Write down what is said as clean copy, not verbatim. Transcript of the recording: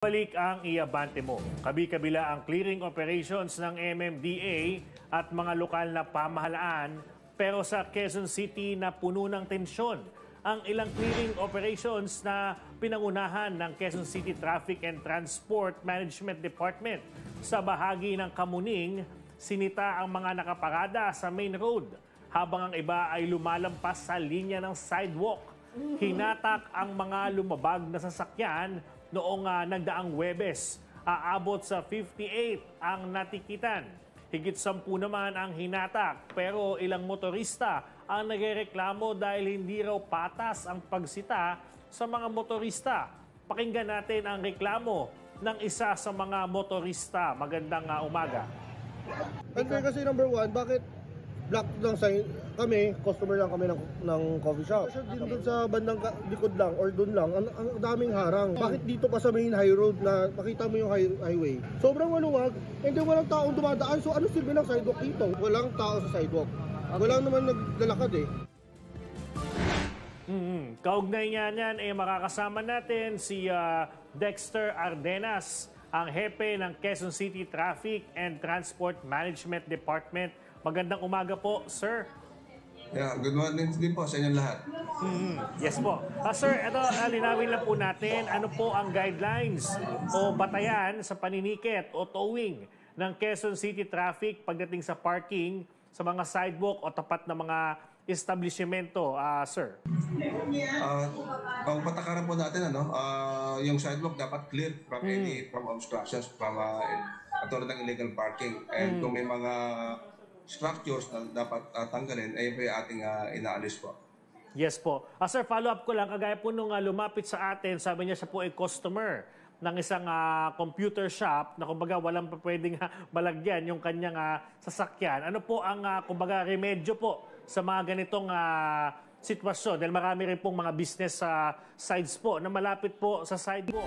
Balik ang iabante mo. Kabi-kabila ang clearing operations ng MMDA at mga lokal na pamahalaan, pero sa Quezon City na puno ng tensyon ang ilang clearing operations na pinangunahan ng Quezon City Traffic and Transport Management Department. Sa bahagi ng Kamuning, sinita ang mga nakaparada sa main road habang ang iba ay lumalampas sa linya ng sidewalk. Hinatak ang mga lumabag na sasakyan noong nagdaang Huwebes. Aabot sa 58 ang natikitan. Higit 10 naman ang hinatak, pero ilang motorista ang nagrereklamo dahil hindi raw patas ang pagsita sa mga motorista. Pakinggan natin ang reklamo ng isa sa mga motorista. Magandang umaga. Kasi number one, bakit block lang kami, customer lang kami ng coffee shop. Doon sa bandang likod lang or doon lang, ang daming harang. Bakit dito pa sa main high road na makita mo yung highway? Sobrang maluwag, hindi walang taong dumadaan. So ano silbi ng sidewalk dito? Walang tao sa sidewalk. Walang naman naglalakad eh. Kaugnay niyan makakasama natin si Dexter Ardenas, ang hepe ng Quezon City Traffic and Transport Management Department. Magandang umaga po, sir. Yeah, good morning din po sa inyong lahat. Yes po. Sir, ito, linawin lang po natin, ano po ang guidelines o batayan sa paninikit o towing ng Quezon City Traffic pagdating sa parking sa mga sidewalk o tapat na mga establishmento, sir? Ang patakaran po natin, yung sidewalk dapat clear from obstructions, from katulad ng illegal parking. And kung may mga structures na dapat tanggalin, ay po yung ating inaalis po. Yes po. Sir, follow-up ko lang. Kagaya po nung lumapit sa atin, sabi niya siya po ay customer ng isang computer shop na kumbaga walang pwedeng balagyan yung kanyang sasakyan. Ano po ang kumbaga remedyo po sa mga ganitong sitwasyon? Dahil marami rin pong mga business sides po na malapit po sa sidewalk.